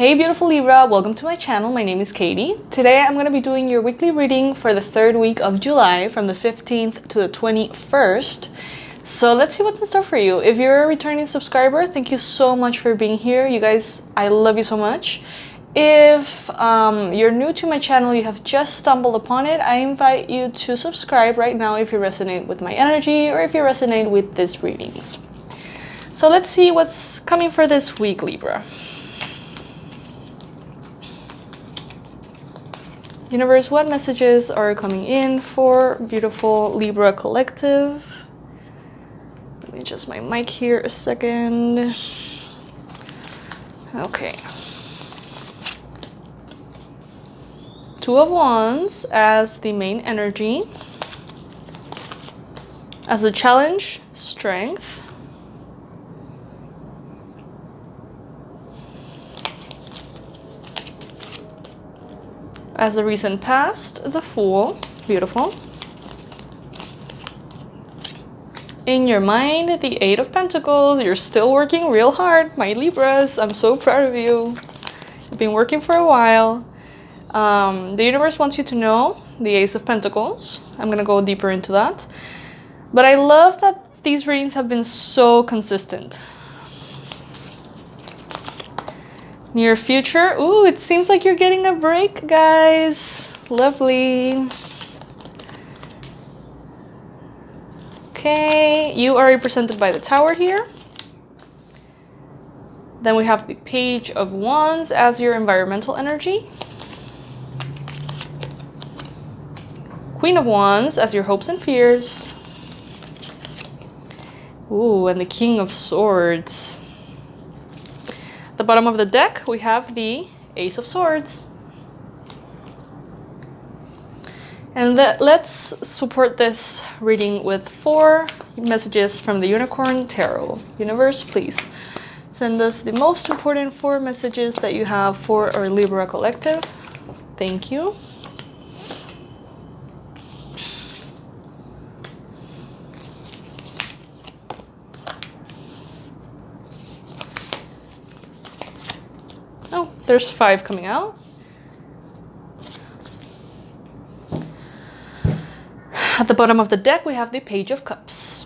Hey beautiful Libra, welcome to my channel. My name is Katie. Today I'm going to be doing your weekly reading for the third week of July from the 15th to the 21st. So let's see what's in store for you. If you're a returning subscriber, thank you so much for being here. You guys, I love you so much. If you're new to my channel, you have just stumbled upon it, I invite you to subscribe right now if you resonate with my energy or if you resonate with these readings. So let's see what's coming for this week, Libra. Universe, what messages are coming in for beautiful Libra collective? Let me adjust my mic here a second. Okay. Two of Wands as the main energy. As the challenge, strength. As the recent past, the Fool. Beautiful. In your mind, the Eight of Pentacles. You're still working real hard, my Libras. I'm so proud of you. You've been working for a while. The universe wants you to know the Ace of Pentacles. I'm going to go deeper into that. But I love that these readings have been so consistent. Near future. Ooh, it seems like you're getting a break, guys. Lovely. Okay, you are represented by the Tower here. Then we have the Page of Wands as your environmental energy. Queen of Wands as your hopes and fears. Ooh, and the King of Swords. At the bottom of the deck, we have the Ace of Swords. And let's support this reading with 4 messages from the Unicorn Tarot. Universe, please send us the most important 4 messages that you have for our Libra collective. Thank you. Oh, there's 5 coming out. At the bottom of the deck, we have the Page of Cups.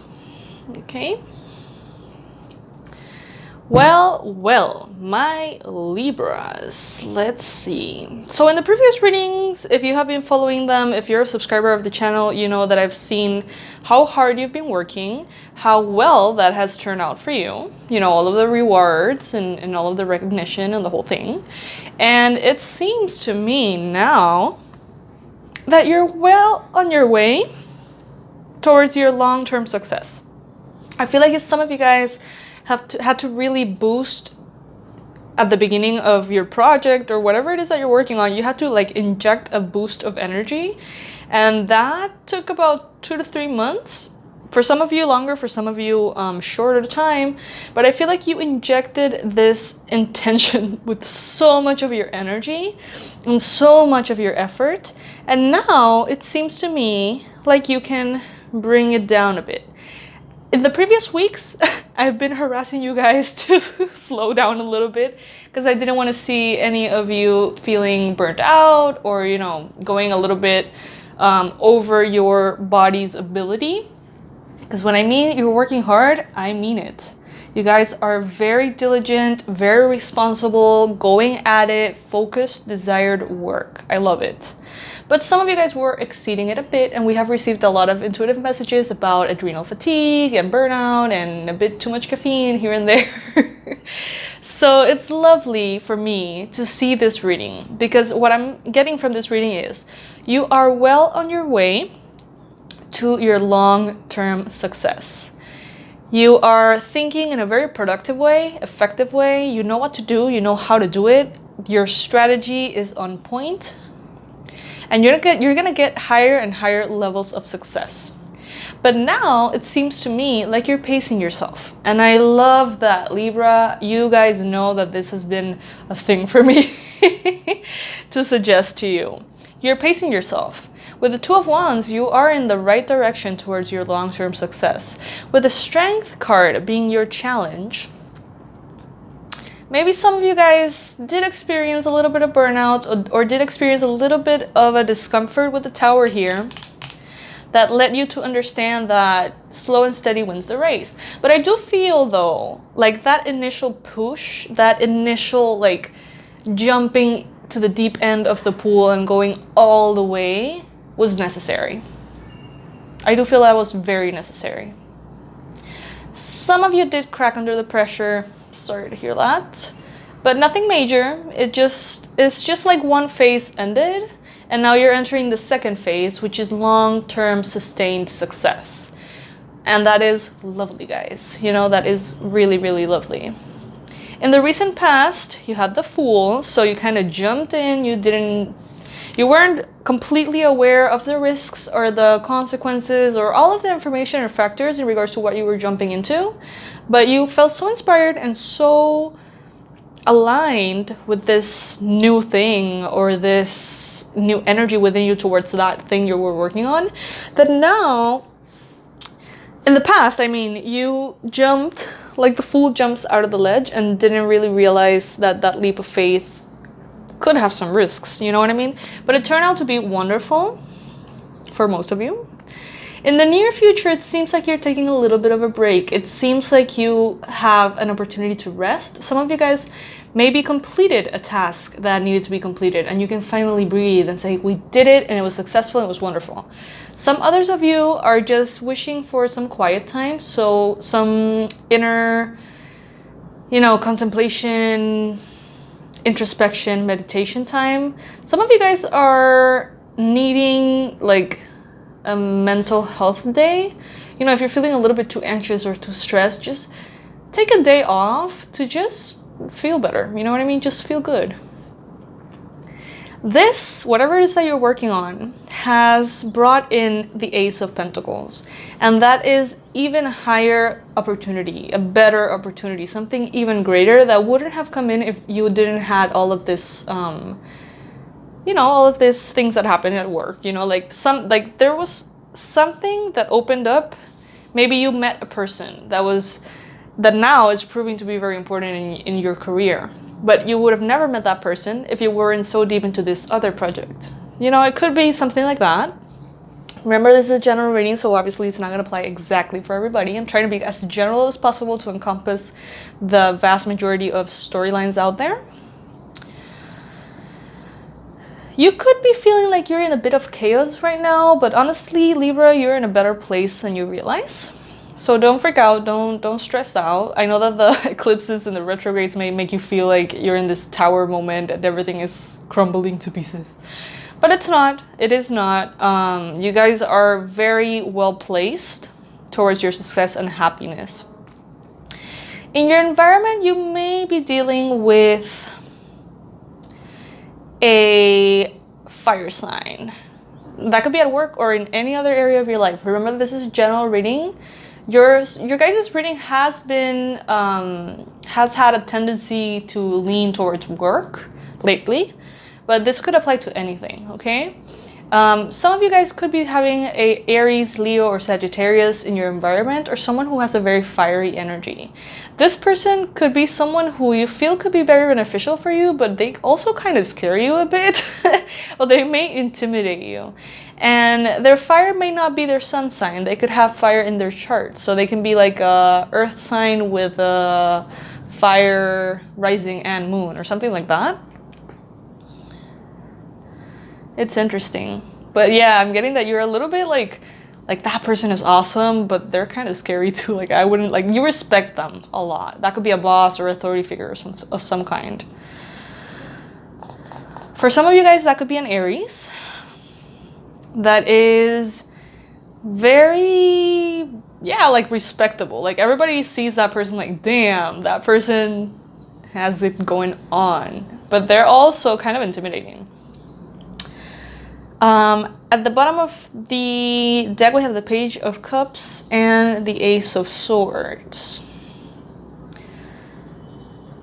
Okay. Well, my Libras. Let's see. So in the previous readings, if you have been following them, if you're a subscriber of the channel, you know that I've seen how hard you've been working, how well that has turned out for you. You know, all of the rewards and all of the recognition and the whole thing. And it seems to me now that you're well on your way towards your long-term success. I feel like some of you guys had to really boost at the beginning of your project or whatever it is that you're working on. You had to like inject a boost of energy, and that took about 2 to 3 months. For some of you longer, for some of you shorter time, but I feel like you injected this intention with so much of your energy and so much of your effort, and now it seems to me like you can bring it down a bit. In the previous weeks, I've been harassing you guys to slow down a little bit because I didn't want to see any of you feeling burnt out or, you know, going a little bit over your body's ability. Because when I mean you're working hard, I mean it. You guys are very diligent, very responsible, going at it, focused, desired work. I love it. But some of you guys were exceeding it a bit, and we have received a lot of intuitive messages about adrenal fatigue and burnout and a bit too much caffeine here and there. So it's lovely for me to see this reading, because what I'm getting from this reading is you are well on your way to your long-term success. You are thinking in a very productive way, effective way. You know what to do, you know how to do it. Your strategy is on point. And you're gonna get higher and higher levels of success. But now it seems to me like you're pacing yourself. And I love that, Libra. You guys know that this has been a thing for me to suggest to you. You're pacing yourself. With the Two of Wands, you are in the right direction towards your long-term success. With the Strength card being your challenge, Maybe some of you guys did experience a little bit of burnout or did experience a little bit of a discomfort with the Tower here that led you to understand that slow and steady wins the race. But I do feel though, like that initial push, that initial like jumping to the deep end of the pool and going all the way was necessary. I do feel that was very necessary. Some of you did crack under the pressure. Sorry to hear that. But nothing major. It's just like one phase ended. And now you're entering the second phase, which is long-term sustained success. And that is lovely, guys. You know, that is really, really lovely. In the recent past, you had the Fool, so you kind of jumped in. You weren't completely aware of the risks or the consequences or all of the information or factors in regards to what you were jumping into. But you felt so inspired and so aligned with this new thing or this new energy within you towards that thing you were working on, that now, in the past, I mean, you jumped, like the Fool jumps out of the ledge and didn't really realize that that leap of faith could have some risks, you know what I mean? But it turned out to be wonderful for most of you. In the near future, it seems like you're taking a little bit of a break. It seems like you have an opportunity to rest. Some of you guys maybe completed a task that needed to be completed and you can finally breathe and say, we did it and it was successful and it was wonderful. Some others of you are just wishing for some quiet time. So some inner, you know, contemplation, introspection, meditation time. Some of you guys are needing like a mental health day. You know, if you're feeling a little bit too anxious or too stressed, just take a day off to just feel better. You know what I mean? Just feel good. This, whatever it is that you're working on, has brought in the Ace of Pentacles. And that is even higher opportunity, a better opportunity, something even greater that wouldn't have come in if you didn't had all of this, you know, all of these things that happened at work, you know, like there was something that opened up. Maybe you met a person that now is proving to be very important in your career, but you would have never met that person if you weren't so deep into this other project. You know, it could be something like that. Remember, this is a general reading, so obviously it's not going to apply exactly for everybody. I'm trying to be as general as possible to encompass the vast majority of storylines out there. You could be feeling like you're in a bit of chaos right now, but honestly, Libra, you're in a better place than you realize. So don't freak out, don't stress out. I know that the eclipses and the retrogrades may make you feel like you're in this Tower moment and everything is crumbling to pieces. But it's not, it is not. You guys are very well placed towards your success and happiness. In your environment, you may be dealing with a fire sign. That could be at work or in any other area of your life. Remember, this is a general reading. Your guys' reading has been has had a tendency to lean towards work lately, but this could apply to anything, okay? Some of you guys could be having a Aries, Leo, or Sagittarius in your environment, or someone who has a very fiery energy. This person could be someone who you feel could be very beneficial for you, but they also kind of scare you a bit, or they may intimidate you. And their fire may not be their sun sign. They could have fire in their chart. So they can be like a earth sign with a fire, rising, and moon, or something like that. It's interesting. But yeah, I'm getting that you're a little bit like that person is awesome, but they're kind of scary too. Like I wouldn't, like, you respect them a lot. That could be a boss or authority figure of some kind. For some of you guys, that could be an Aries. That is very, yeah, like respectable. Like everybody sees that person like, damn, that person has it going on. But they're also kind of intimidating. At the bottom of the deck, we have the Page of Cups and the Ace of Swords.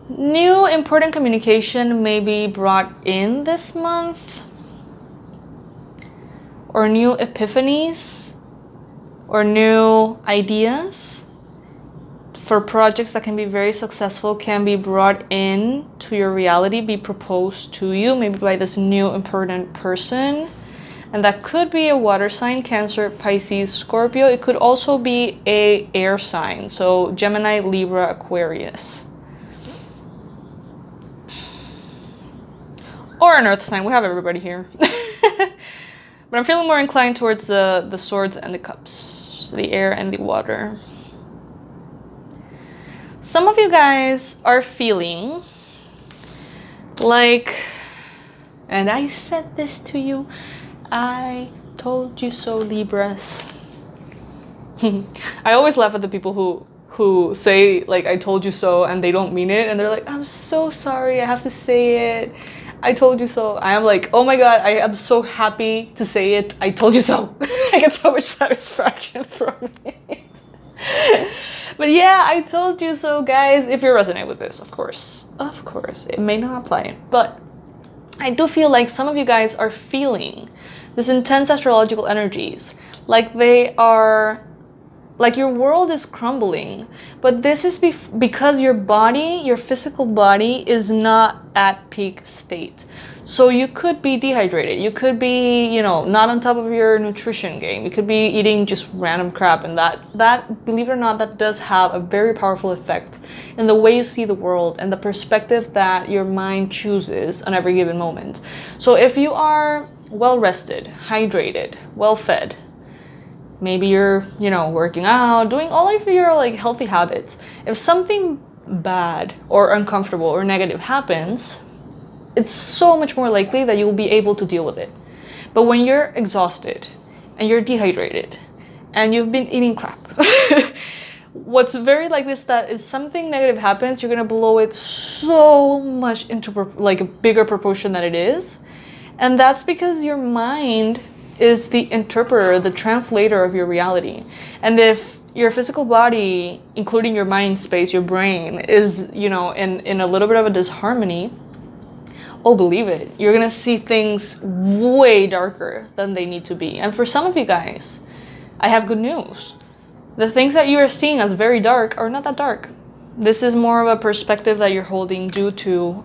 New important communication may be brought in this month, or new epiphanies, or new ideas for projects that can be very successful, can be brought in to your reality, be proposed to you, maybe by this new important person. And that could be a water sign, Cancer, Pisces, Scorpio. It could also be a air sign, so Gemini, Libra, Aquarius. Or an earth sign. We have everybody here. But I'm feeling more inclined towards the swords and the cups, the air and the water. Some of you guys are feeling like, and I said this to you, I told you so, Libras. I always laugh at the people who say like I told you so and they don't mean it, and they're like, I'm so sorry, I have to say it, I told you so. I am like, oh my god, I am so happy to say it, I told you so. I get so much satisfaction from it. But yeah, I told you so, guys. If you resonate with this, of course, it may not apply, but I do feel like some of you guys are feeling this intense astrological energies, like they are, like your world is crumbling, but this is because your body, your physical body is not at peak state. So you could be dehydrated, you could be, you know, not on top of your nutrition game, you could be eating just random crap, and that, believe it or not, that does have a very powerful effect in the way you see the world and the perspective that your mind chooses on every given moment. So if you are well rested, hydrated, well fed, maybe you're, you know, working out, doing all of your like healthy habits, if something bad or uncomfortable or negative happens, it's so much more likely that you'll be able to deal with it. But when you're exhausted and you're dehydrated and you've been eating crap, what's very likely is that if something negative happens, you're gonna blow it so much into like a bigger proportion than it is. And that's because your mind is the interpreter, the translator of your reality. And if your physical body, including your mind space, your brain, is, you know, in a little bit of a disharmony, oh, believe it, you're gonna see things way darker than they need to be. And for some of you guys, I have good news. The things that you are seeing as very dark are not that dark. This is more of a perspective that you're holding due to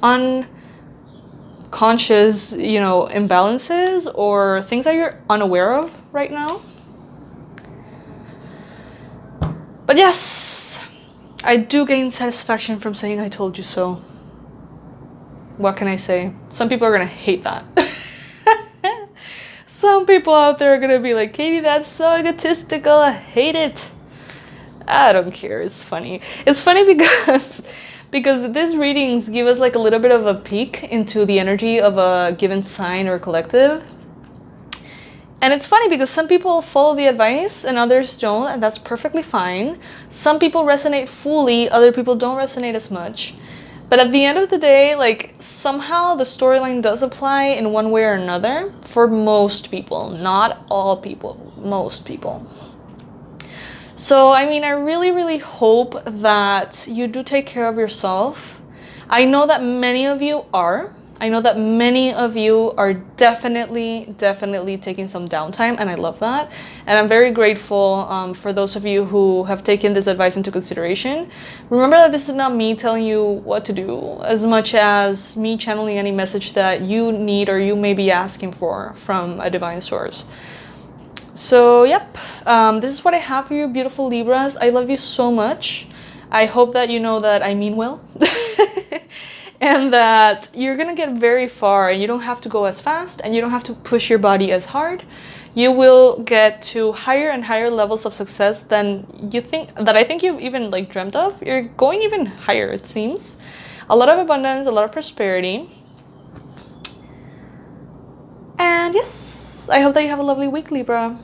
unconscious, you know, imbalances or things that you're unaware of right now. But yes, I do gain satisfaction from saying I told you so. What can I say? Some people are gonna hate that. Some people out there are gonna be like, Katie, that's so egotistical, I hate it. I don't care, it's funny. It's funny because these readings give us like a little bit of a peek into the energy of a given sign or collective. And it's funny because some people follow the advice and others don't, and that's perfectly fine. Some people resonate fully, other people don't resonate as much. But at the end of the day, like, somehow the storyline does apply in one way or another for most people. Not all people, most people. So, I mean, I really, really hope that you do take care of yourself. I know that many of you are. I know that many of you are definitely taking some downtime, and I love that. And I'm very grateful for those of you who have taken this advice into consideration. Remember that this is not me telling you what to do, as much as me channeling any message that you need or you may be asking for from a divine source. So, yep, this is what I have for you, beautiful Libras. I love you so much. I hope that you know that I mean well. And that you're gonna get very far, and you don't have to go as fast, and you don't have to push your body as hard. You will get to higher and higher levels of success than you think, that I think you've even like dreamt of. You're going even higher, it seems. A lot of abundance, a lot of prosperity. And yes, I hope that you have a lovely week, Libra.